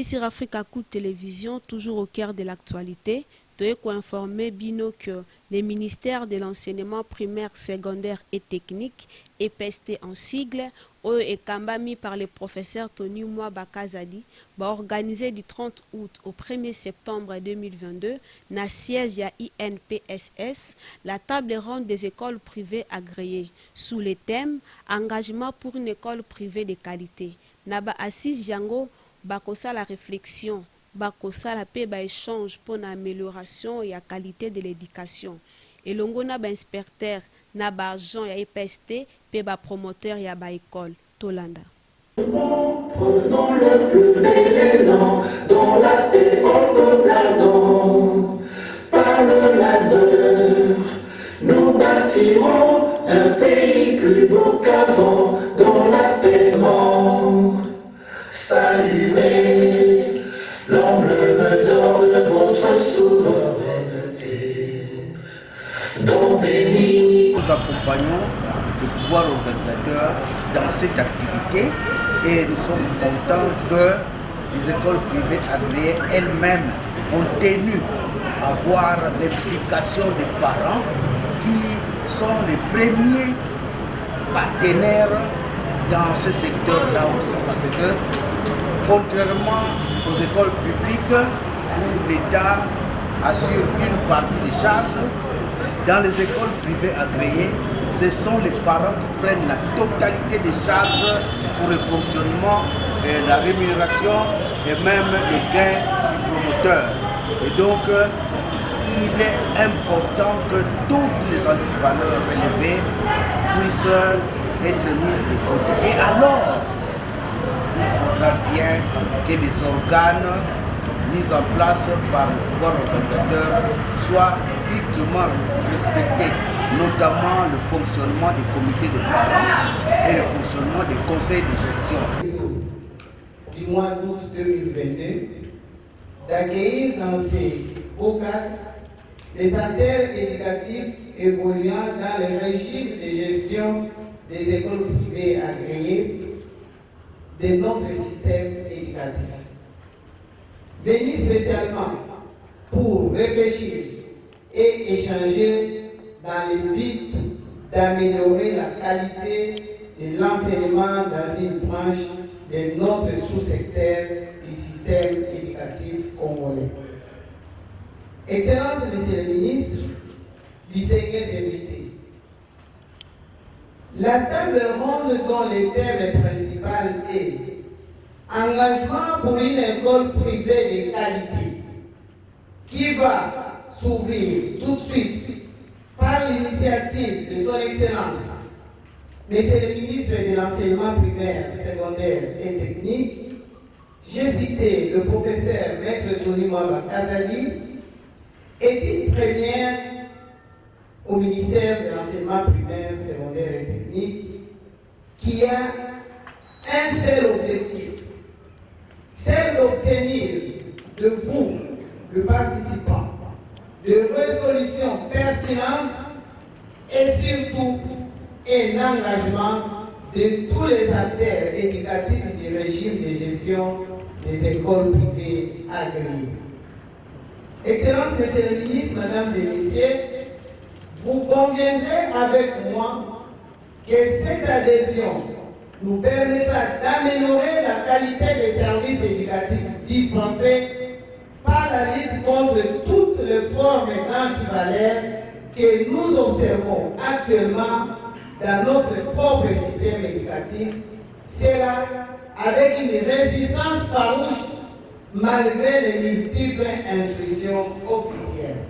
sur Africa Coup Télévision, toujours au cœur de l'actualité. Toye ko informer Bino que le ministère de l'enseignement primaire, secondaire et technique, EPST en sigle, et Kambami par le professeur Tony Mwaba Kazadi, va organiser du 30 août au 1er septembre 2022, na siège à INPSS, la table ronde des écoles privées agréées, sous le thème Engagement pour une école privée de qualité. Naba assise Jango, Bakosa la réflexion. Bakosa la paix échange pour l'amélioration et la qualité de l'éducation. Et l'ongo na ba inspecteur na ba agent ya EPST pe ba promoteur ya ba école Tolanda. Prenons le plus bel élan dans la paix en peuplade. Par le labeur, nous bâtirons un pays plus beau qu'avant dans la paix. Saluez l'emblème d'or de votre souveraineté. Dont béni. Nous accompagnons le pouvoir organisateur dans cette activité et nous sommes contents que les écoles privées agréées elles-mêmes ont tenu à voir l'implication des parents qui sont les premiers partenaires dans ce secteur-là aussi, parce que contrairement aux écoles publiques où l'État assure une partie des charges, dans les écoles privées agréées, ce sont les parents qui prennent la totalité des charges pour le fonctionnement, la rémunération et même les gains du promoteur. Et donc, il est important que toutes les antivaleurs relevées puissent être mises de côté. Et alors, il faudra bien que les organes mis en place par le pouvoir organisateur soient strictement respectés, notamment le fonctionnement des comités de parents et le fonctionnement des conseils de gestion. Du mois d'août 2022, d'accueillir dans ces beaux cadres les acteurs éducatifs évoluant dans le régime de gestion des écoles privées agréées de notre système éducatif. Venus spécialement pour réfléchir et échanger dans le but d'améliorer la qualité de l'enseignement dans une branche de notre sous-secteur du système éducatif congolais. Excellences, Monsieur le Ministre, distingués invités, la table ronde dont le thème principal est engagement pour une école privée de qualité qui va s'ouvrir tout de suite par l'initiative de son Excellence, Monsieur le ministre de l'enseignement primaire, secondaire et technique. J'ai cité le professeur Maître Tony Mwaba Kazadi, est une première au ministère de l'enseignement primaire, secondaire et technique qui a un seul objectif, c'est d'obtenir de vous, le participant, des résolutions pertinentes et surtout un engagement de tous les acteurs éducatifs du régime de gestion des écoles privées agréées. Excellences, Monsieur le Ministre, Mesdames et Messieurs, vous conviendrez avec moi que cette adhésion nous permettra d'améliorer la qualité des services éducatifs dispensés par la lutte contre toutes les formes d'antivaleurs que nous observons actuellement dans notre propre système éducatif, cela avec une résistance farouche malgré les multiples instructions officielles.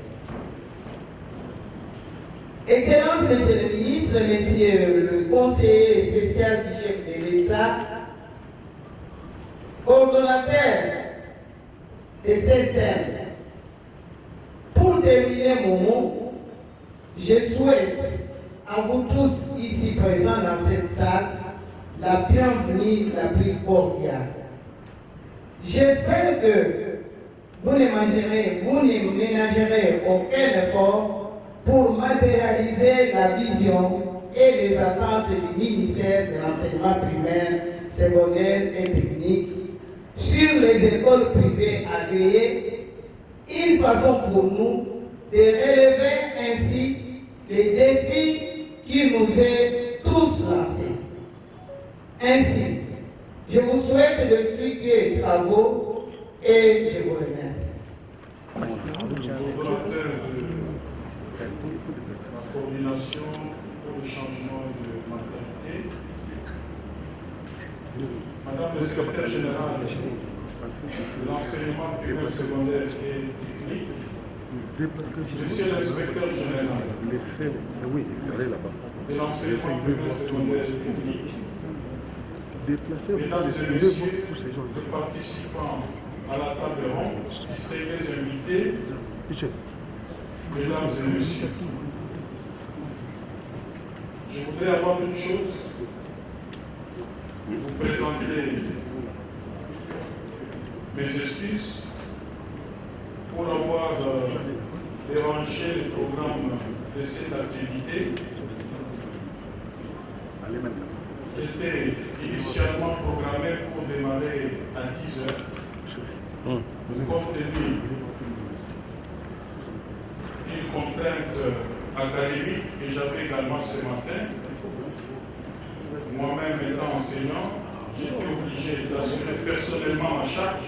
Excellences, Monsieur le Ministre, Monsieur le conseiller spécial du chef de l'État, coordonnateur de CSM, pour terminer mon mot, je souhaite à vous tous ici présents dans cette salle la bienvenue la plus cordiale. J'espère que vous ne ménagerez aucun effort pour matérialiser la vision et les attentes du ministère de l'enseignement primaire, secondaire et technique sur les écoles privées agréées, une façon pour nous de relever ainsi les défis qui nous est tous lancés. Ainsi, je vous souhaite de fructueux travaux et je vous remercie. Volontaire de la coordination pour le changement de mentalité, Madame le secrétaire général de l'enseignement primaire, secondaire et technique, Monsieur l'inspecteur général de l'enseignement primaire, secondaire et technique, Mesdames et Messieurs les participants à la table ronde, distingués invités, Mesdames et Messieurs, je voudrais avant toute chose vous présenter mes excuses pour avoir dérangé le programme de cette activité qui était initialement programmé pour démarrer à 10 heures. Compte tenu d'une contrainte académique que j'avais également ce matin, moi-même étant enseignant, j'ai été obligé d'assumer personnellement ma charge.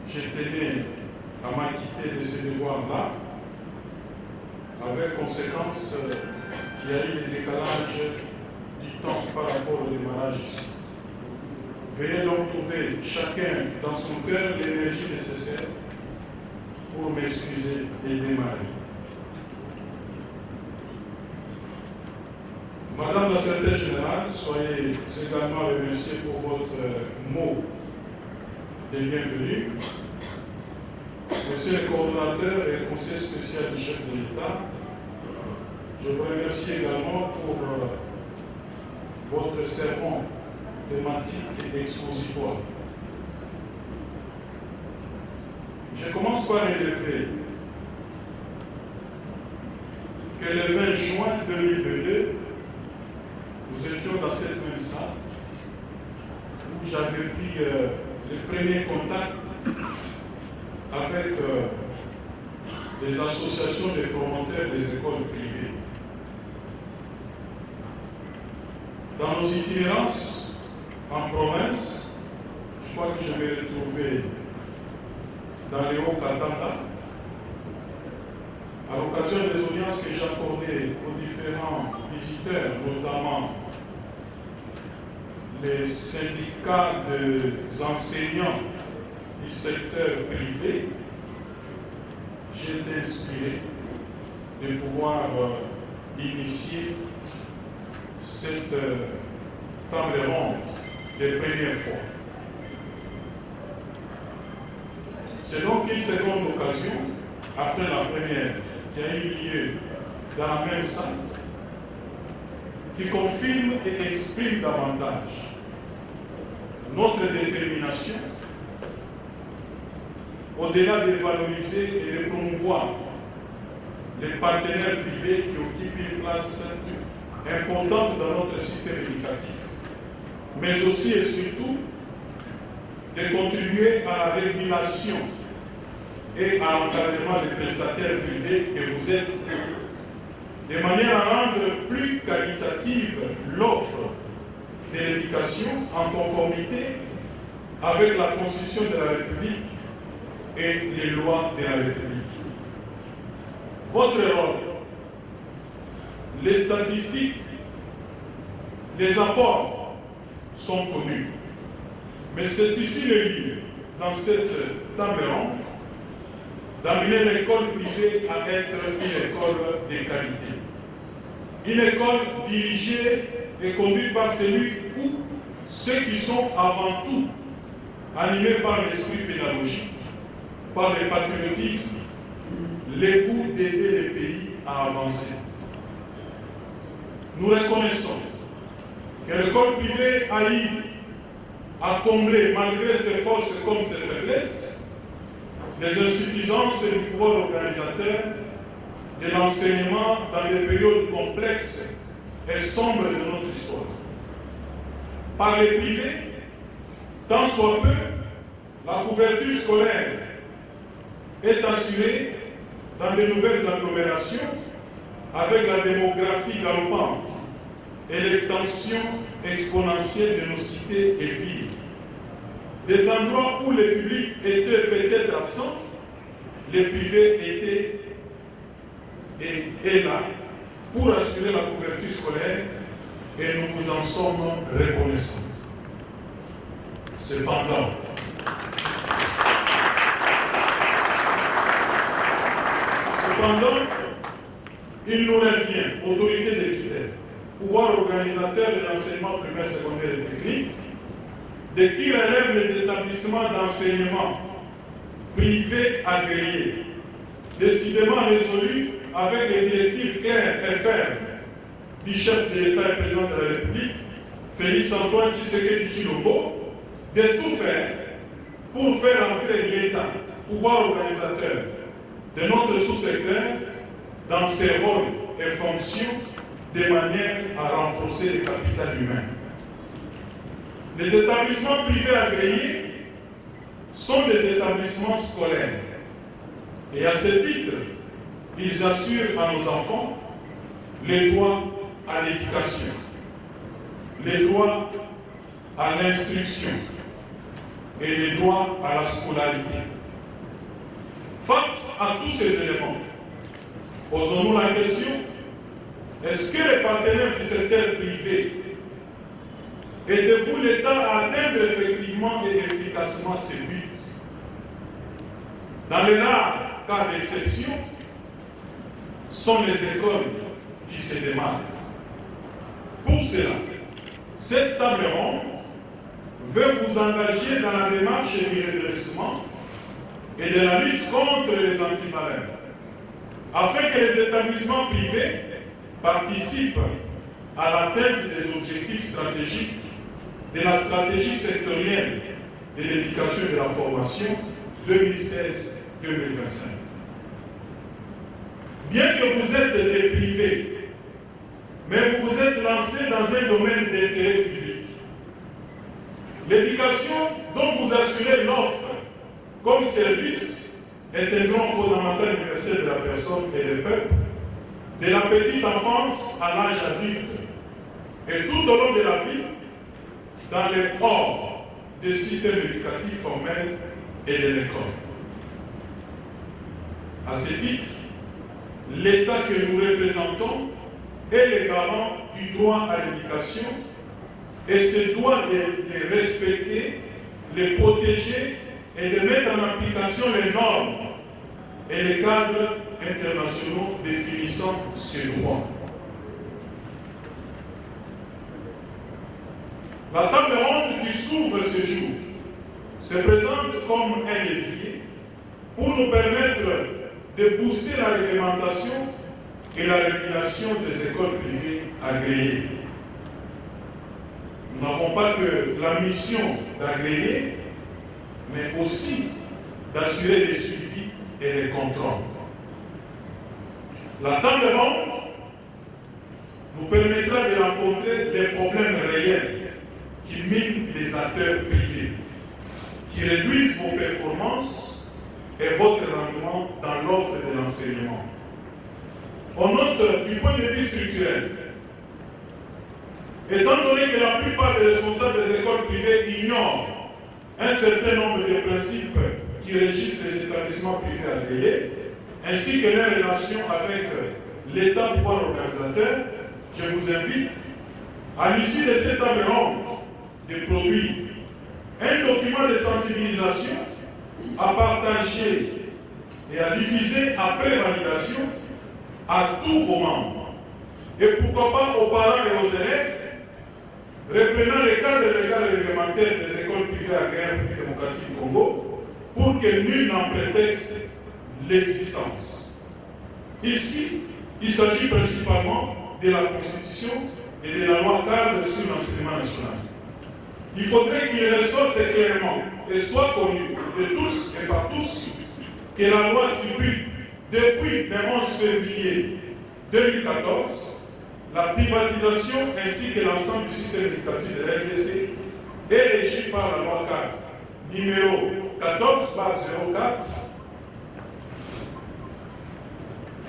Je tenais à m'acquitter de ce devoir-là, avec conséquence qu'il y a eu des décalages du temps par rapport au démarrage ici. Veuillez donc trouver chacun dans son cœur l'énergie nécessaire pour m'excuser et démarrer. Madame la secrétaire générale, soyez également remerciée pour votre mot de bienvenue. Monsieur le coordonnateur et conseiller spécial du chef de l'État, je vous remercie également pour votre sermon thématique et expositoire. Je commence par relever que le 20 juin 2022, nous étions dans cette même salle où j'avais pris les premiers contacts avec les associations de promoteurs des écoles privées. Dans nos itinérances en province, je crois que je vais retrouver dans les Hauts-Katanga, à l'occasion des audiences que j'accordais aux différents visiteurs, notamment les syndicats des enseignants du secteur privé, j'ai été inspiré de pouvoir initier cette table ronde des premières fois. C'est donc une seconde occasion, après la première, qui a eu lieu dans la même salle, qui confirme et exprime davantage notre détermination, au-delà de valoriser et de promouvoir les partenaires privés qui occupent une place importante dans notre système éducatif, mais aussi et surtout de contribuer à la régulation et à l'encadrement des prestataires privés que vous êtes, de manière à rendre plus qualitative l'offre de l'éducation en conformité avec la Constitution de la République et les lois de la République. Votre rôle, les statistiques, les apports sont connus. Mais c'est ici le lieu, dans cette table ronde, d'amener l'école privée à être une école de qualité. Une école dirigée et conduite par celui ou ceux qui sont avant tout animés par l'esprit pédagogique, par le patriotisme, le goût d'aider les pays à avancer. Nous reconnaissons que l'école privée a eu à combler, malgré ses forces comme ses faiblesses, les insuffisances du pouvoir organisateur de l'enseignement dans des périodes complexes et sombres de notre histoire. par les privés, tant soit peu, la couverture scolaire est assurée dans de nouvelles agglomérations avec la démographie galopante et l'extension exponentielle de nos cités et villes. Des endroits où le public était peut-être absent, les privés étaient et là pour assurer la couverture scolaire et nous vous en sommes reconnaissants. Cependant, il nous revient, autorité de tutelle, pouvoir organisateur de l'enseignement primaire, secondaire et technique, de qui relèvent les établissements d'enseignement privés agréés, décidément résolus avec les directives claires et fermes du chef de l'État et président de la République, Félix-Antoine Tshisekedi Tshilombo, de tout faire pour faire entrer l'État, pouvoir organisateur de notre sous-secteur, dans ses rôles et fonctions de manière à renforcer le capital humain. Les établissements privés agréés sont des établissements scolaires et à ce titre, ils assurent à nos enfants les droits à l'éducation, les droits à l'instruction et les droits à la scolarité. Face à tous ces éléments, posons-nous la question, est-ce que les partenaires du secteur privé aidez-vous l'État à atteindre effectivement et efficacement ses buts? Dans les rares cas d'exception, sont les écoles qui se démarquent. Pour cela, cette table ronde veut vous engager dans la démarche du redressement et de la lutte contre les antivaleurs, afin que les établissements privés participent à l'atteinte des objectifs stratégiques de la stratégie sectorielle de l'éducation et de la formation 2016-2025. Bien que vous êtes des privés, mais vous vous êtes lancés dans un domaine d'intérêt public. L'éducation dont vous assurez l'offre comme service est un grand fondamental universel de la personne et du peuple, de la petite enfance à l'âge adulte, et tout au long de la vie, dans les hors des systèmes éducatifs formels et de l'école. À ce titre, l'État que nous représentons est le garant du droit à l'éducation et se doit de les respecter, les protéger et de mettre en application les normes et les cadres internationaux définissant ces droits. La table ronde qui s'ouvre ce jour se présente comme un levier pour nous permettre de booster la réglementation et la régulation des écoles privées agréées. Nous n'avons pas que la mission d'agréer, mais aussi d'assurer les suivis et les contrôles. La table ronde nous permettra de rencontrer les problèmes réels qui minent les acteurs privés, qui réduisent vos performances et votre rendement dans l'offre de l'enseignement. On note du point de vue structurel, étant donné que la plupart des responsables des écoles privées ignorent un certain nombre de principes qui régissent les établissements privés agréés, ainsi que leurs relations avec l'État pouvoir organisateur, je vous invite, à l'issue de cette table ronde, de produire un document de sensibilisation à partager et à diffuser après validation à tous vos membres, et pourquoi pas aux parents et aux élèves, reprenant le cadre légal et réglementaire des écoles privées agréées en République démocratique du Congo, pour que nul n'en prétexte l'existence. Ici, il s'agit principalement de la Constitution et de la loi cadre sur l'enseignement national. Il faudrait qu'il ressorte clairement et soit connu de tous et par tous que la loi stipule depuis le 11 février 2014 la privatisation ainsi que l'ensemble du système éducatif de la RDC est régi par la loi 4, numéro 14/04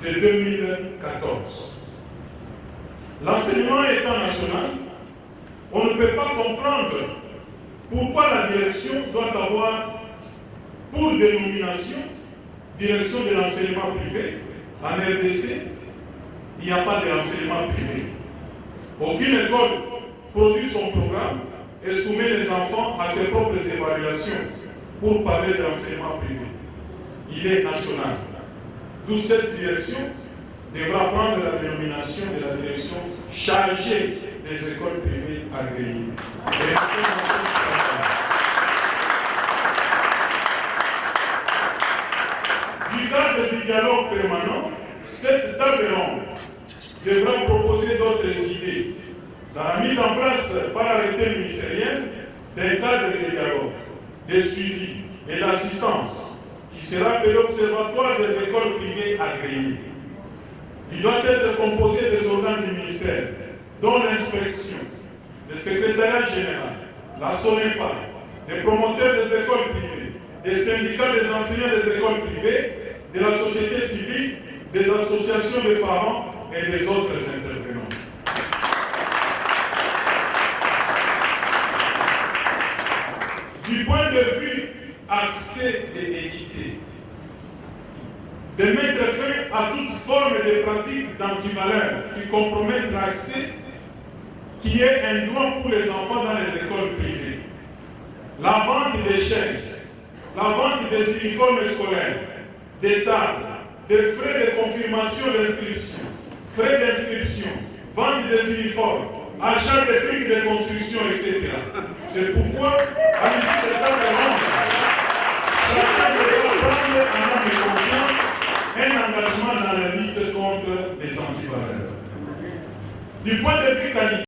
de 2014. L'enseignement étant national, on ne peut pas comprendre pourquoi la direction doit avoir pour dénomination direction de l'enseignement privé. En RDC, il n'y a pas de l'enseignement privé. Aucune école produit son programme et soumet les enfants à ses propres évaluations pour parler de l'enseignement privé. Il est national. D'où cette direction devra prendre la dénomination de la direction chargée des écoles privées agréées. Du cadre du dialogue permanent, cette table ronde devra proposer d'autres idées dans la mise en place par arrêté ministériel d'un cadre de dialogue, de suivi et d'assistance qui sera appelé l'Observatoire des écoles privées agréées. Il doit être composé des organes du ministère, dont l'inspection, le secrétariat général, la SONEPA, les promoteurs des écoles privées, des syndicats des enseignants des écoles privées, de la société civile, des associations de parents et des autres intervenants. Du point de vue accès et équité, de mettre fin à toute forme de pratique d'antivaleur qui compromettent l'accès qui est un droit pour les enfants dans les écoles privées. La vente des chaises, la vente des uniformes scolaires, des tables, des frais de confirmation d'inscription, frais d'inscription, vente des uniformes, achat des trucs de construction, etc. C'est pourquoi, à l'issue de table ronde, chacun devra prendre en âme et conscience un engagement dans la lutte contre les antivaleurs. Du point de vue qualité,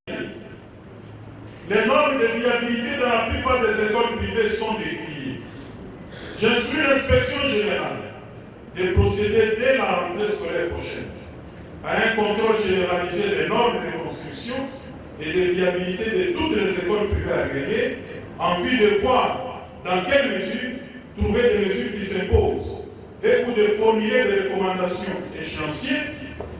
les normes de viabilité dans la plupart des écoles privées sont décriées. J'instruis l'inspection générale de procéder dès la rentrée scolaire prochaine à un contrôle généralisé des normes de construction et de viabilité de toutes les écoles privées agréées en vue de voir dans quelle mesure trouver des mesures qui s'imposent et ou de formuler des recommandations échéancières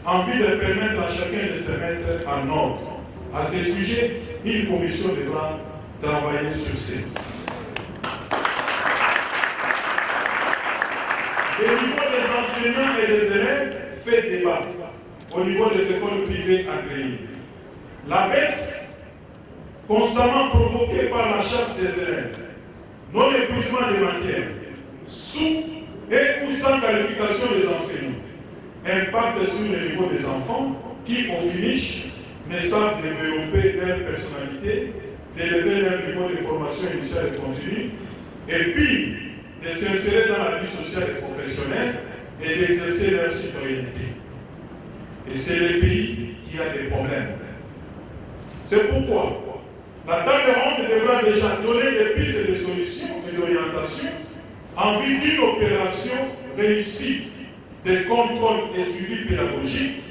en vue de permettre à chacun de se mettre en ordre. À ce sujet, une commission devra travailler sur ce. Le niveau des enseignants et des élèves fait débat au niveau des écoles privées agréées. La baisse constamment provoquée par la chasse des élèves, non-épuisement des matières, sous et ou sans qualification des enseignants, impacte sur le niveau des enfants qui, au finish, ne savent développer leur personnalité, d'élever leur niveau de formation initiale et continue, et puis de s'insérer dans la vie sociale et professionnelle et d'exercer leur citoyenneté. Et c'est le pays qui a des problèmes. C'est pourquoi la table ronde devra déjà donner des pistes de solutions et d'orientation en vue d'une opération réussie de contrôle et suivi pédagogique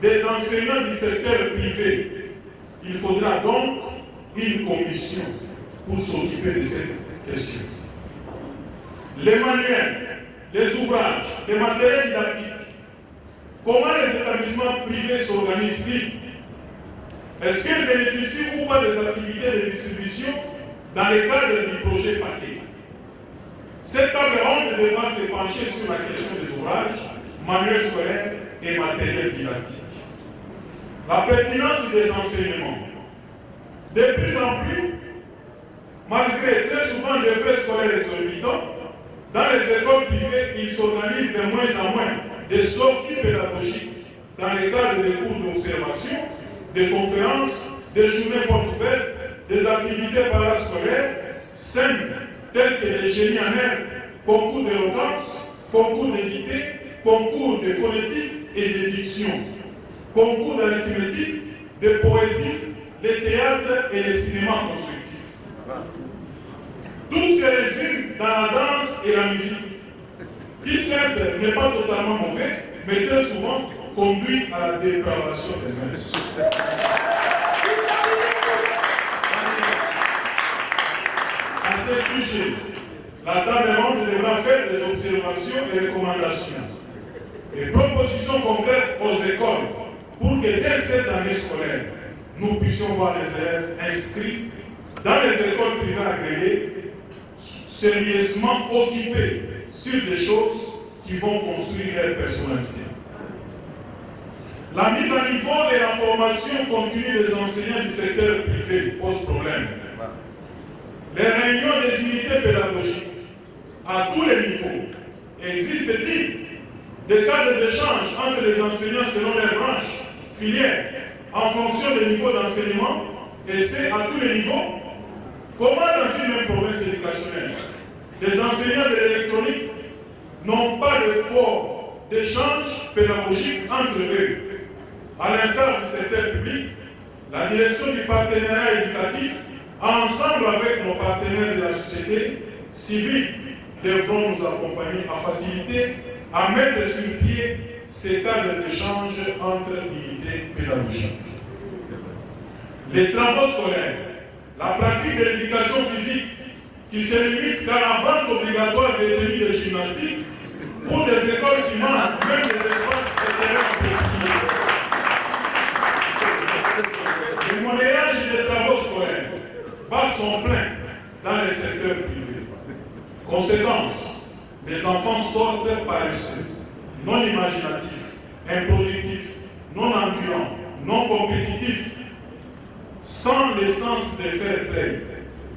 des enseignants du secteur privé. Il faudra donc une commission pour s'occuper de cette question. Les manuels, les ouvrages, les matériels didactiques, comment les établissements privés s'organisent-ils? Est-ce qu'ils bénéficient ou pas des activités de distribution dans le cadre du projet paquet? Cette table ronde devra se pencher sur la question des ouvrages, manuels scolaires et matériels didactiques. La pertinence des enseignements. De plus en plus, malgré très souvent des frais scolaires exorbitants, dans les écoles privées, il s'organise de moins en moins des sorties pédagogiques dans le cadre des cours d'observation, des conférences, des journées portes ouvertes, des activités parascolaires simples telles que les génies en herbe, concours d'éloquence, concours d'édité, concours de phonétique et de diction, concours d'arithmétique, de poésie, le théâtre et le cinéma constructif. Tout se résume dans la danse et la musique, qui certes n'est pas totalement mauvais, mais très souvent conduit à la dépravation des mœurs. À ce sujet, la table ronde devra faire des observations et recommandations et propositions concrètes aux écoles pour que dès cette année scolaire, nous puissions voir les élèves inscrits dans les écoles privées agréées, sérieusement occupés sur des choses qui vont construire leur personnalité. La mise à niveau et la formation continue des enseignants du secteur privé pose problème. Les réunions des unités pédagogiques à tous les niveaux, existe-t-il des cadres d'échange entre les enseignants selon les branches, filières, en fonction des niveaux d'enseignement, et c'est à tous les niveaux? Comment dans une même province éducationnelle, les enseignants de l'électronique n'ont pas de fort d'échange pédagogique entre eux? À l'instar du secteur public, la direction du partenariat éducatif, ensemble avec nos partenaires de la société civile, devront nous accompagner à faciliter, à mettre sur pied ces cadres d'échange entre unités pédagogiques. Les travaux scolaires, la pratique de l'éducation physique qui se limite qu'à la vente obligatoire des tenues de gymnastique pour des écoles qui manquent même des espaces et terrains appropriés. Le monnayage des travaux scolaires bat son plein dans les secteurs privés. Conséquence, les enfants sortent paresseux, non imaginatifs, improductifs, non endurants, non compétitifs, sans l'essence de fair play,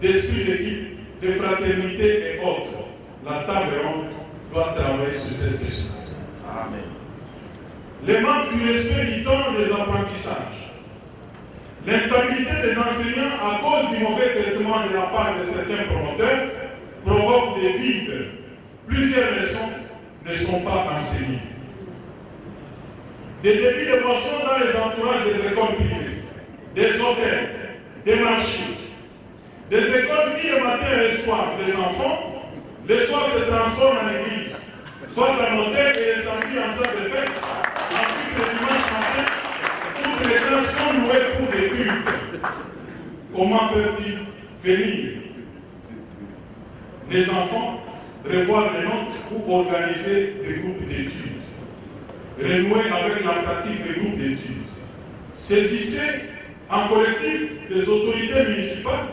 d'esprit d'équipe, de fraternité et autres. La table ronde doit travailler sur cette question. Amen. Les manques du respect du temps des apprentissages, l'instabilité des enseignants à cause du mauvais traitement de la part de certains promoteurs provoque des vides. Plusieurs leçons ne sont pas enseignées. Des débits de boissons dans les entourages des écoles privées, des hôtels, des marchés, des écoles qui le matin reçoivent les enfants, les soirs se transforment en église, soit en hôtel et les samedis en salle de fête, ensuite le dimanche matin, toutes les classes sont louées pour des cultes. Comment peuvent-ils venir? Les enfants revoir les notes ou organiser des groupes d'études, renouer avec la pratique des groupes d'études. Saisissez en collectif les autorités municipales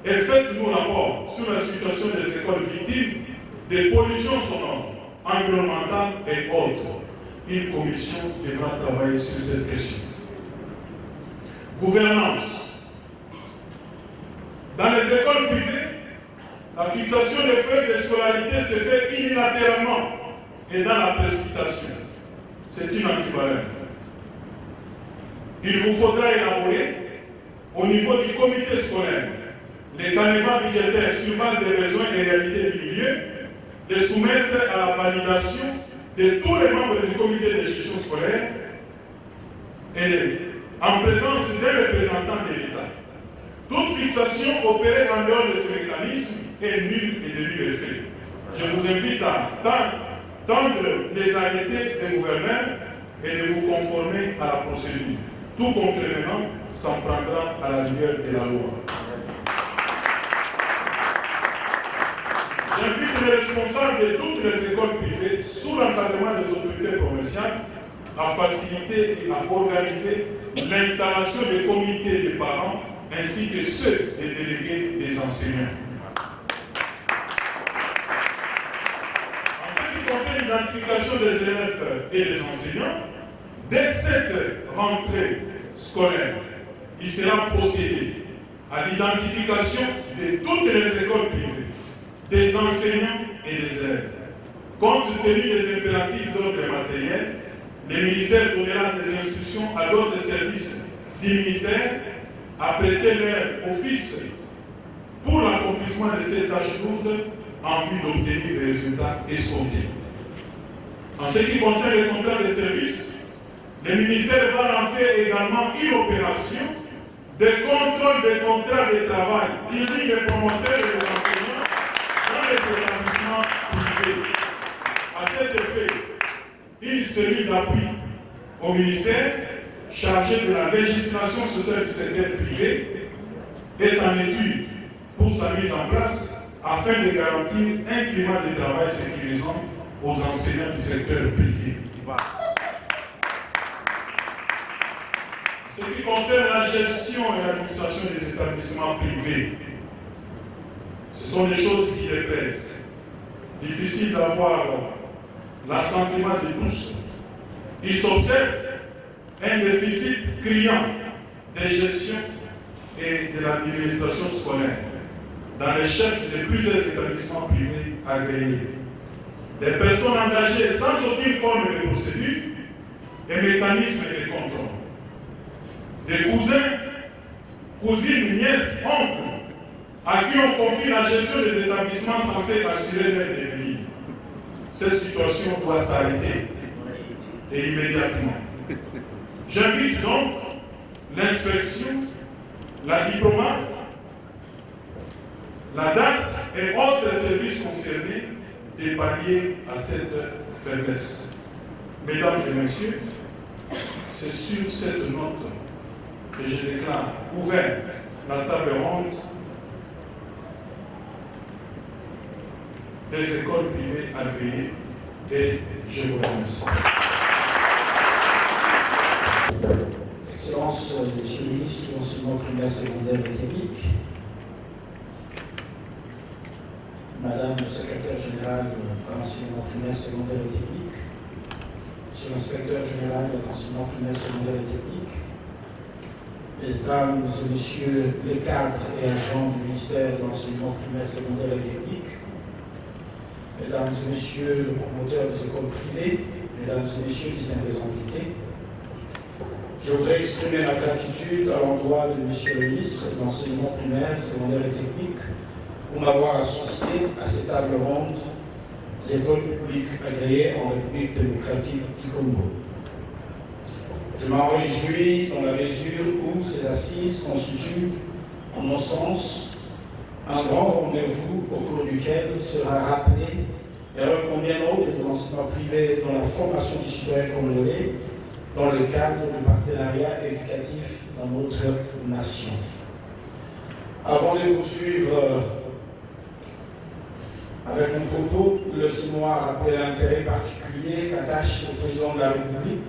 et faites-nous rapport sur la situation des écoles victimes des pollutions sonores, environnementales et autres. Une commission devra travailler sur cette question. Gouvernance. Dans les écoles privées, la fixation des frais de scolarité se fait unilatéralement et dans la précipitation. C'est une antivaleur. Il vous faudra élaborer, au niveau du comité scolaire, les canevas budgétaires sur base des besoins et réalités du milieu, de soumettre à la validation de tous les membres du comité de gestion scolaire et en présence d'un représentant de l'État. Toute fixation opérée en dehors de ce mécanisme est nulle et de nul effet. Je vous invite à tendre les arrêtés des gouverneurs et de vous conformer à la procédure. Tout contrevenant s'en prendra à la rigueur de la loi. J'invite les responsables de toutes les écoles privées, sous l'encadrement des autorités provinciales, à faciliter et à organiser l'installation des comités de parents ainsi que ceux des délégués des enseignants. En ce qui concerne l'identification des élèves et des enseignants, dès cette rentrée scolaire, il sera procédé à l'identification de toutes les écoles privées, des enseignants et des élèves. Compte tenu des impératifs d'ordre matériel, le ministère donnera des instructions à d'autres services du ministère à prêter leur office pour l'accomplissement de ces tâches lourdes en vue d'obtenir des résultats escomptés. En ce qui concerne les contrats de service, le ministère va lancer également une opération de contrôle des contrats de travail qui lie les promoteurs et les enseignants dans les établissements privés. À cet effet, une cellule d'appui au ministère chargé de la législation sociale du secteur privé est en étude pour sa mise en place afin de garantir un climat de travail sécurisant aux enseignants du secteur privé. Ce qui concerne la gestion et l'administration des établissements privés, ce sont des choses qui déplaisent. Difficile d'avoir l'assentiment de tous. Il s'observe un déficit criant de gestion et de l'administration scolaire dans les chefs de plusieurs établissements privés agréés. Des personnes engagées sans aucune forme de procédure et mécanisme de contrôle. Des cousins, cousines, nièces, oncles, à qui on confie la gestion des établissements censés assurer leur devenir. Cette situation doit s'arrêter et immédiatement. J'invite donc l'inspection, la diplomate, la DAS et autres services concernés de pallier à cette faiblesse. Mesdames et messieurs, c'est sur cette note que je déclare ouverte la table ronde des écoles privées agréées et je vous remercie. Excellence, Monsieur le ministre de l'enseignement primaire, secondaire et technique, Madame le secrétaire général de l'enseignement primaire, secondaire et technique, Monsieur l'inspecteur général de l'enseignement primaire, secondaire et technique, Mesdames et Messieurs les cadres et agents du ministère de l'enseignement primaire, secondaire et technique, Mesdames et Messieurs les promoteurs des écoles privées, Mesdames et Messieurs les distingués invités, je voudrais exprimer ma gratitude à l'endroit de Monsieur le ministre de l'enseignement primaire, secondaire et technique pour m'avoir associé à cette table ronde des écoles publiques agréées en République démocratique du Congo. Je m'en réjouis dans la mesure où ces assises constituent, en mon sens, un grand rendez-vous au cours duquel sera rappelé et recombien de l'enseignement privé dans la formation du citoyen congolais dans le cadre du partenariat éducatif dans notre nation. Avant de poursuivre avec mon propos, laissez-moi rappeler l'intérêt particulier qu'attache le président de la République,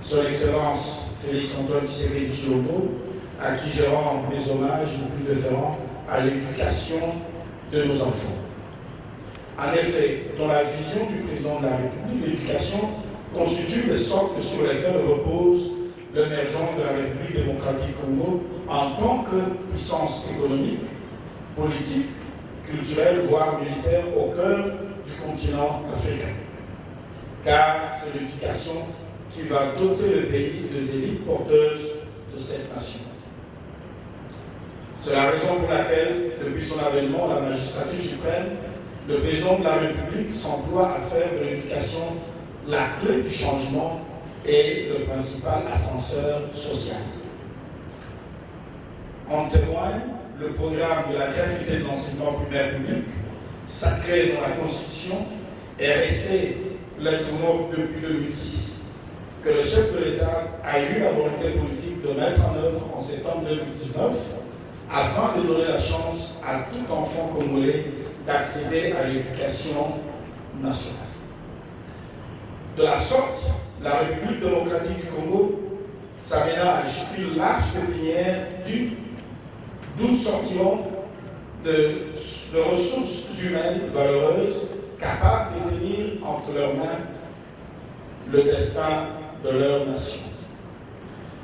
son Excellence Félix-Antoine Tshisekedi Tshilombo, à qui je rends mes hommages les plus déférents à l'éducation de nos enfants. En effet, dans la vision du président de la République, l'éducation constitue le socle sur lequel repose l'émergence de la République démocratique du Congo en tant que puissance économique, politique, culturelle, voire militaire au cœur du continent africain. Car c'est l'éducation qui va doter le pays des élites porteuses de cette nation. C'est la raison pour laquelle, depuis son avènement à la magistrature suprême, le président de la République s'emploie à faire de l'éducation la clé du changement et le principal ascenseur social. En témoigne le programme de la gratuité de l'enseignement primaire public, sacré dans la Constitution, est resté lettre morte depuis 2006, que le chef de l'État a eu la volonté politique de mettre en œuvre en septembre 2019, afin de donner la chance à tout enfant congolais d'accéder à l'éducation nationale. De la sorte, la République démocratique du Congo s'aménage une large pépinière d'où sortiront de ressources humaines valeureuses capables de tenir entre leurs mains le destin de leur nation.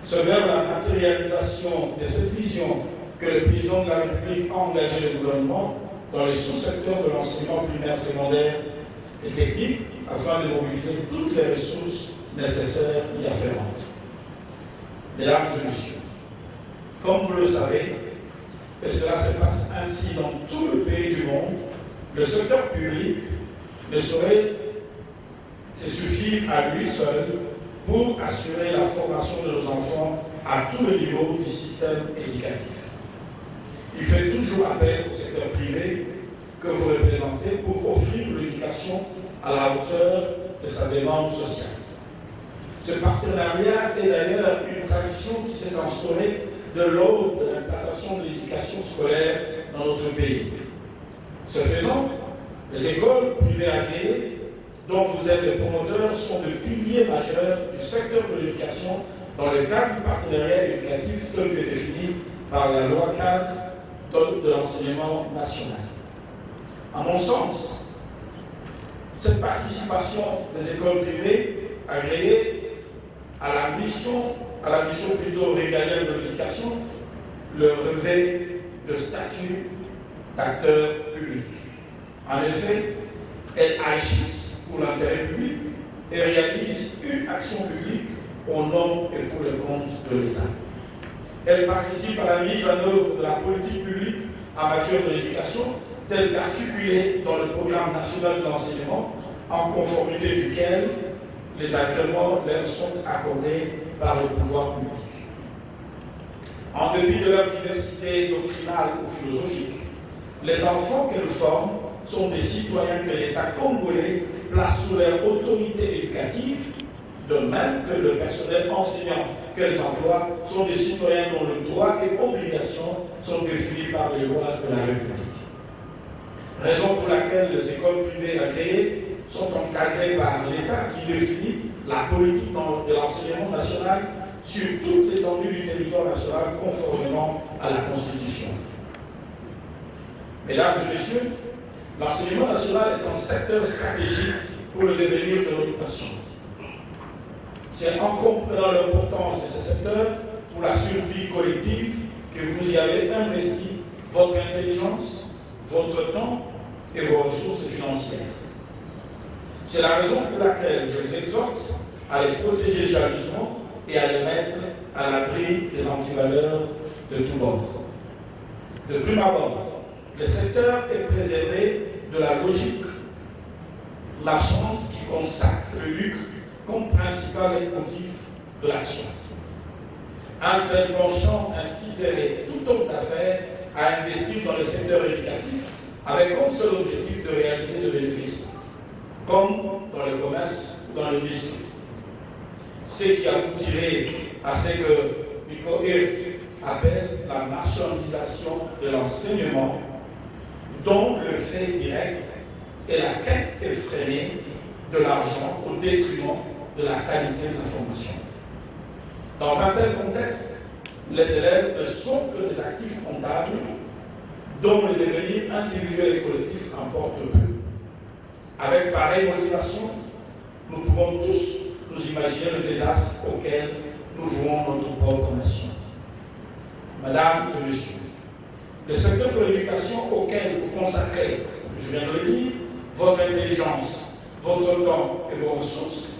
C'est vers la matérialisation de cette vision que le président de la République a engagé le gouvernement dans les sous-secteurs de l'enseignement primaire, secondaire et technique afin de mobiliser toutes les ressources nécessaires y afférentes. Mesdames et messieurs, comme vous le savez, et cela se passe ainsi dans tout le pays du monde, le secteur public ne saurait se suffire à lui seul pour assurer la formation de nos enfants à tout le niveau du système éducatif. Il fait toujours appel au secteur privé que vous représentez pour offrir l'éducation à la hauteur de sa demande sociale. Ce partenariat est d'ailleurs une tradition qui s'est instaurée de l'aube de l'implantation de l'éducation scolaire dans notre pays. Ce faisant, les écoles privées agréées, dont vous êtes les promoteurs, sont de piliers majeurs du secteur de l'éducation dans le cadre du partenariat éducatif tel que défini par la loi cadre de l'enseignement national. À mon sens, cette participation des écoles privées agréées à la mission plutôt régalienne de l'éducation le revêt de statut d'acteur public. En effet, elles agissent pour l'intérêt public et réalisent une action publique au nom et pour le compte de l'État. Elles participent à la mise en œuvre de la politique publique en matière de l'éducation telle qu'articulée dans le programme national de l'enseignement, en conformité duquel les agréments leur sont accordés par le pouvoir public. En dépit de leur diversité doctrinale ou philosophique, les enfants qu'elles forment sont des citoyens que l'État congolais place sous leur autorité éducative, de même que le personnel enseignant qu'elles emploient sont des citoyens dont le droit et obligations sont définis par les lois de la République. Raison pour laquelle les écoles privées agréées sont encadrées par l'État qui définit la politique de l'enseignement national sur toute l'étendue du territoire national conformément à la Constitution. Mesdames et messieurs, l'enseignement national est un secteur stratégique pour le devenir de notre nation. C'est en comprenant l'importance de ce secteur pour la survie collective que vous y avez investi votre intelligence, votre temps et vos ressources financières. C'est la raison pour laquelle je vous exhorte à les protéger jalousement et à les mettre à l'abri des antivaleurs de tous bords. De prime abord, le secteur est préservé de la logique marchande qui consacre le lucre comme principal motif de l'action. Un tel penchant inciterait tout homme d'affaires à investir dans le secteur éducatif avec comme seul objectif de réaliser des bénéfices, comme dans le commerce ou dans l'industrie. Ce qui aboutirait à ce que Nico Hirt appelle la marchandisation de l'enseignement, dont le fait direct est la quête effrénée de l'argent au détriment de la qualité de la formation. Dans un tel contexte, les élèves ne sont que des actifs comptables dont le devenir individuel et collectif importe peu. Avec pareille motivation, nous pouvons tous nous imaginer le désastre auquel nous vouons notre propre nation. Mesdames et messieurs, le secteur de l'éducation auquel vous consacrez, je viens de le dire, votre intelligence, votre temps et vos ressources,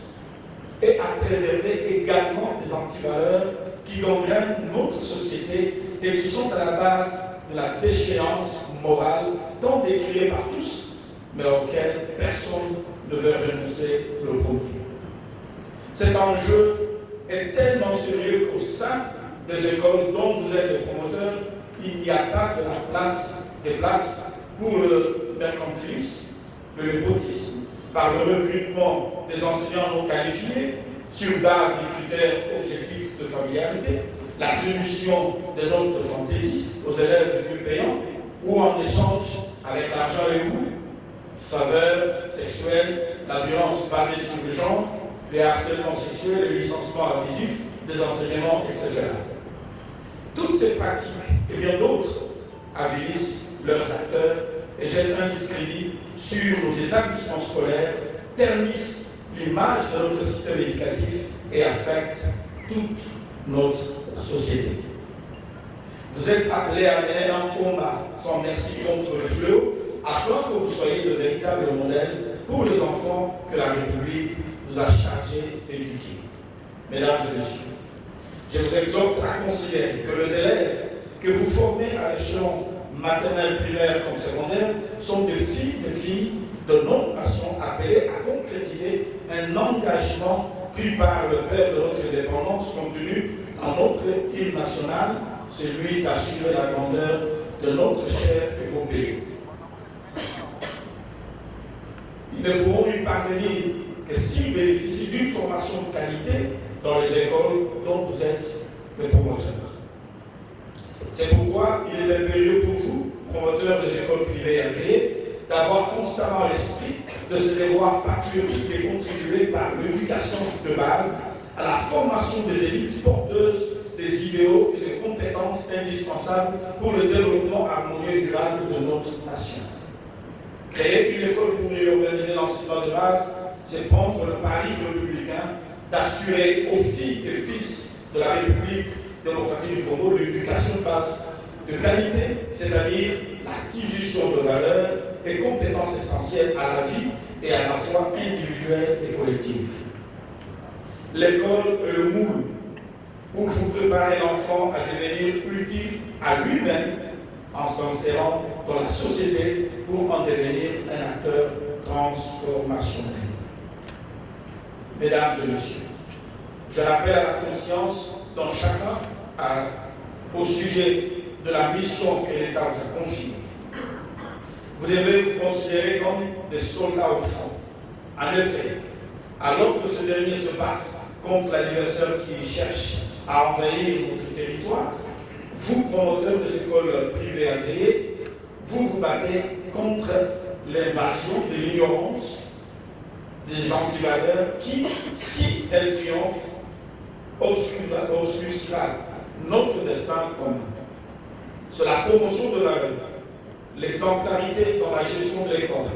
et à préserver également des antivaleurs qui gangrènent notre société et qui sont à la base de la déchéance morale tant décriée par tous, mais auquel personne ne veut renoncer le premier. Cet enjeu est tellement sérieux qu'au sein des écoles dont vous êtes les promoteurs, il n'y a pas des places pour le mercantilisme, le népotisme, par le recrutement des enseignants non qualifiés sur base des critères objectifs de familiarité, l'attribution des notes fantaisistes aux élèves mieux payants ou en échange avec l'argent et goût, faveurs sexuelles, la violence basée sur le genre, les harcèlements sexuels, les licenciements abusifs, des enseignements, etc. Toutes ces pratiques et bien d'autres avilissent leurs acteurs et jettent un discrédit sur nos établissements scolaires, ternissent l'image de notre système éducatif et affectent toute notre société. Vous êtes appelés à mener un combat sans merci contre le fléau afin que vous soyez de véritables modèles pour les enfants que la République vous a chargé d'éduquer. Mesdames et messieurs, je vous exhorte à considérer que les élèves que vous formez à l'échelon maternelle, primaire comme secondaire sont des fils et filles de notre nation appelés à concrétiser un engagement pris par le père de notre indépendance contenu dans notre hymne national, celui d'assurer la grandeur de notre cher et beau pays. Ils ne pourront y parvenir que s'ils bénéficient d'une formation de qualité dans les écoles dont vous êtes le promoteur. C'est pourquoi il est impérieux pour vous, promoteurs des écoles privées agréées, d'avoir constamment à l'esprit de ce devoir patriotique et contribuer par l'éducation de base à la formation des élites porteuses des idéaux et des compétences indispensables pour le développement harmonieux et durable de notre nation. Créer une école pour réorganiser l'enseignement de base, c'est prendre le pari républicain d'assurer aux filles et fils de la République démocratique du Congo l'éducation de base de qualité, c'est-à-dire l'acquisition de valeurs et compétences essentielles à la vie et à la fois individuelle et collective. L'école est le moule où vous préparez l'enfant à devenir utile à lui-même en s'insérant dans la société pour en devenir un acteur transformationnel. Mesdames et messieurs, je rappelle à la conscience dans chacun au sujet de la mission que l'État vous a confiée. Vous devez vous considérer comme des soldats au front. En effet, alors que ces derniers se battent contre l'adversaire qui cherche à envahir notre territoire, vous, promoteurs des écoles privées agréées, vous vous battez contre l'invasion de l'ignorance des antivaleurs qui, si elles triomphent, obscurcira notre destin commun. C'est la promotion de valeurs, l'exemplarité dans la gestion de l'école,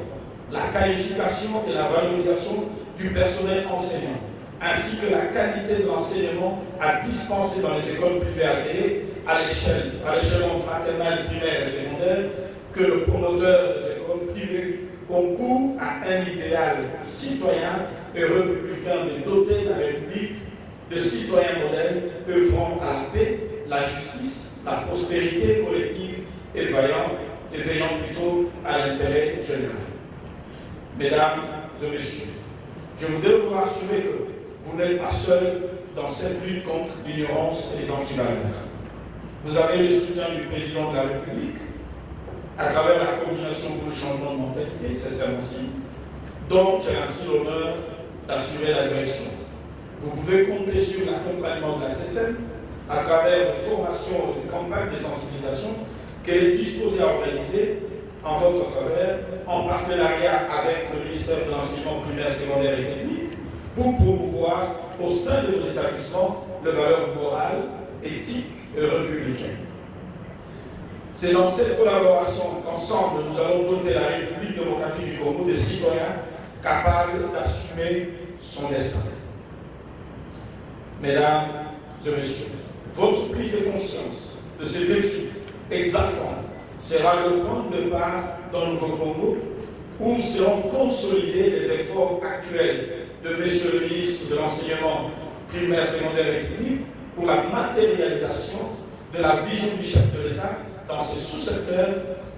la qualification et la valorisation du personnel enseignant, ainsi que la qualité de l'enseignement à dispenser dans les écoles privées agréées à l'échelon maternel, primaire et secondaire, que le promoteur des écoles privées concourt à un idéal citoyen et républicain de doter la République de citoyens modèles œuvrant à la paix, la justice, la prospérité collective et veillant plutôt à l'intérêt général. Mesdames et messieurs, je voudrais vous rassurer que vous n'êtes pas seuls dans cette lutte contre l'ignorance et les antivaleurs. Vous avez le soutien du président de la République à travers la coordination pour le changement de mentalité, CSMC, dont j'ai ainsi l'honneur d'assurer la direction. Vous pouvez compter sur l'accompagnement de la CSM à travers des formations et des campagnes de sensibilisation qu'elle est disposée à organiser en votre faveur, en partenariat avec le ministère de l'Enseignement primaire, secondaire et technique, pour promouvoir au sein de nos établissements les valeurs morales, éthiques et républicaines. C'est dans cette collaboration qu'ensemble nous allons doter la République démocratique du Congo des citoyens capables d'assumer son destin. Mesdames et messieurs, votre prise de conscience de ces défis exaltants sera le point de départ dans le Nouveau Congo, où seront consolidés les efforts actuels de M. le ministre de l'Enseignement primaire, secondaire et technique pour la matérialisation de la vision du chef de l'État dans ce sous-secteur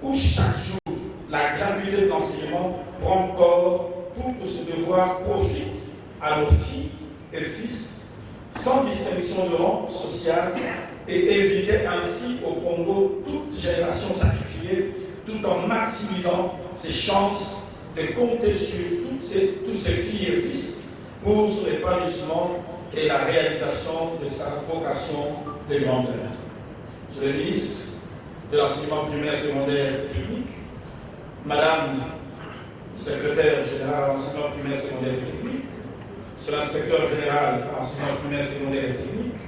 où chaque jour la gravité de l'enseignement prend corps pour que ce devoir profite à nos filles et fils sans distinction de rang social et éviter ainsi au Congo toute génération sacrifiée tout en maximisant ses chances de compter sur tous ces filles et fils pour son épanouissement et la réalisation de sa vocation de grandeur. Monsieur le ministre de l'Enseignement primaire, secondaire et technique, Madame le secrétaire général de l'Enseignement primaire, secondaire et technique, Monsieur l'inspecteur général de l'Enseignement primaire, secondaire et technique,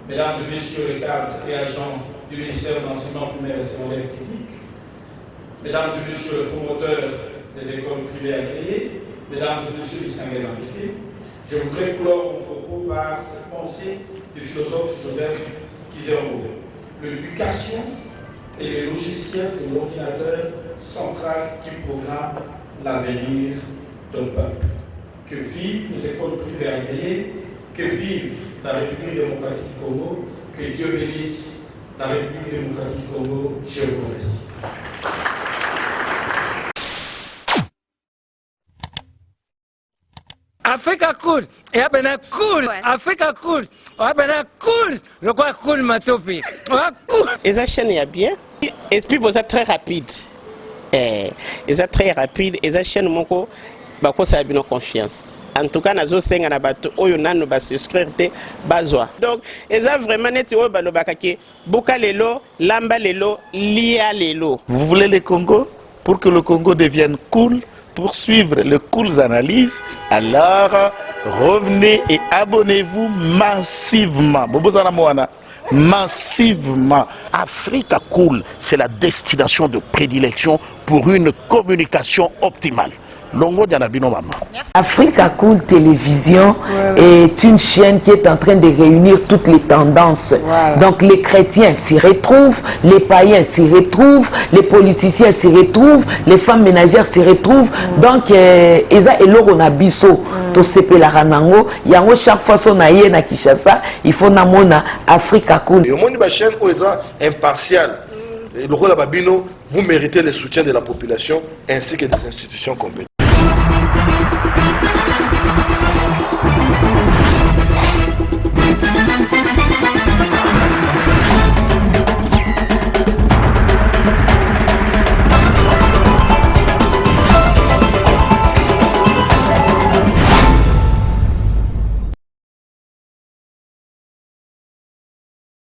Mesdames et Messieurs les cadres et agents du ministère de l'Enseignement primaire, secondaire et technique, Mesdames et Messieurs les promoteurs des écoles privées agréées, Mesdames et Messieurs les distingués invités, je voudrais clore mon propos par cette pensée du philosophe Joseph Kizerbo. L'éducation est le logiciel de l'ordinateur central qui programme l'avenir d'un peuple. Que vivent les écoles privées agréées, que vive la République démocratique du Congo, que Dieu bénisse la République démocratique du Congo. Je vous remercie. Africa cool, et abena cool, Africa cool, abena cool, le quoi cool matopi, cool. Et ça chaîne est bien, et puis vous êtes très rapide, et ça très rapide, et ça chaîne mon bakosa bino confiance. En tout cas, nazo senga na bato oyo nanu ba souscrire te bazwa. Donc, eza vraiment neti oyo balobaka ke buka lelo, lamba lelo, lia lelo. Vous voulez le Congo? Pour que le Congo devienne cool, pour suivre les cool analyses, alors revenez et abonnez-vous massivement. Bobozana Moana. Massivement. Africa Cool, c'est la destination de prédilection pour une communication optimale. Longo Dianabino Mama. Africa Cool Télévision est une chaîne qui est en train de réunir toutes les tendances. Donc les chrétiens s'y retrouvent, les païens s'y retrouvent, les politiciens s'y retrouvent, les femmes ménagères s'y retrouvent. Donc Eza Eloro na biso to sepela ranango, yango chaque fois son aye na Kinshasa, il faut namona Africa Cool. Yo moni ba chaîne Oeza impartial. Le rôle à Babino, vous méritez le soutien de la population ainsi que des institutions compétentes.